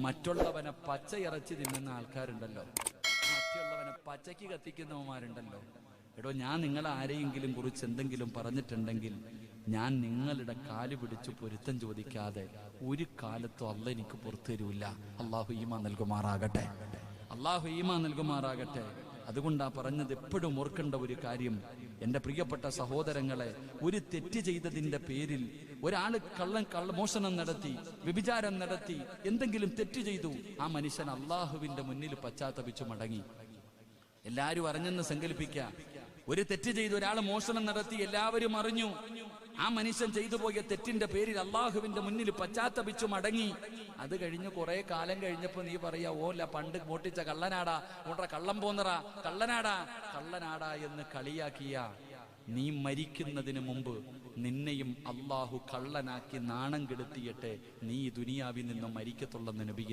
മറ്റുള്ളവനെ പച്ചയിറച്ചി തിന്നുന്ന ആൾക്കാരുണ്ടല്ലോ, മറ്റുള്ളവനെ പച്ചയ്ക്ക് കത്തിക്കുന്നവന്മാരുണ്ടല്ലോ. എടോ, ഞാൻ നിങ്ങളെ ആരെയെങ്കിലും കുറിച്ച് എന്തെങ്കിലും പറഞ്ഞിട്ടുണ്ടെങ്കിൽ ഞാൻ നിങ്ങളുടെ കാല് പിടിച്ച് പൊരുത്തം ചോദിക്കാതെ ഒരു കാലത്തും അള്ളാഹ് എനിക്ക് പുറത്തു തരൂല്ല. അള്ളാഹു ഈമാൻ നൽകുമാറാകട്ടെ, അള്ളാഹു ഈമാൻ നൽകുമാറാകട്ടെ. അതുകൊണ്ടാ പറഞ്ഞത്, എപ്പോഴും ഓർക്കേണ്ട ഒരു കാര്യം, എൻ്റെ പ്രിയപ്പെട്ട സഹോദരങ്ങളെ, ഒരു തെറ്റ് ചെയ്തതിൻ്റെ പേരിൽ ഒരാൾ മോഷണം നടത്തി, വ്യഭിചാരം നടത്തി, എന്തെങ്കിലും തെറ്റ് ചെയ്തു, ആ മനുഷ്യൻ അള്ളാഹുവിൻ്റെ മുന്നിൽ പശ്ചാത്തപിച്ചു മടങ്ങി. എല്ലാവരും അറിഞ്ഞെന്ന് സങ്കല്പിക്കുക. ഒരു തെറ്റ് ചെയ്ത് ഒരാൾ മോഷണം നടത്തി, എല്ലാവരും അറിഞ്ഞു. ആ മനുഷ്യൻ ചെയ്തു പോയ തെറ്റിന്റെ പേരിൽ അള്ളാഹുവിന്റെ മുന്നിൽ പശ്ചാത്തപിച്ചു മടങ്ങി. അത് കഴിഞ്ഞ് കുറെ കാലം കഴിഞ്ഞപ്പോ നീ പറയാ, ഓല്ല പണ്ട് മോട്ടിച്ച കള്ളനാടാ, ഓട്ര കള്ളം പോന്നറാ, കള്ളനാടാ എന്ന് കളിയാക്കിയ നീ മരിക്കുന്നതിന് മുമ്പ് നിന്നെയും അള്ളാഹു കള്ളനാക്കി നാണം കെടുത്തിയിട്ട് നീ ദുനിയാവിൽ നിന്നും മരിക്കത്തുള്ളെന്ന് നബി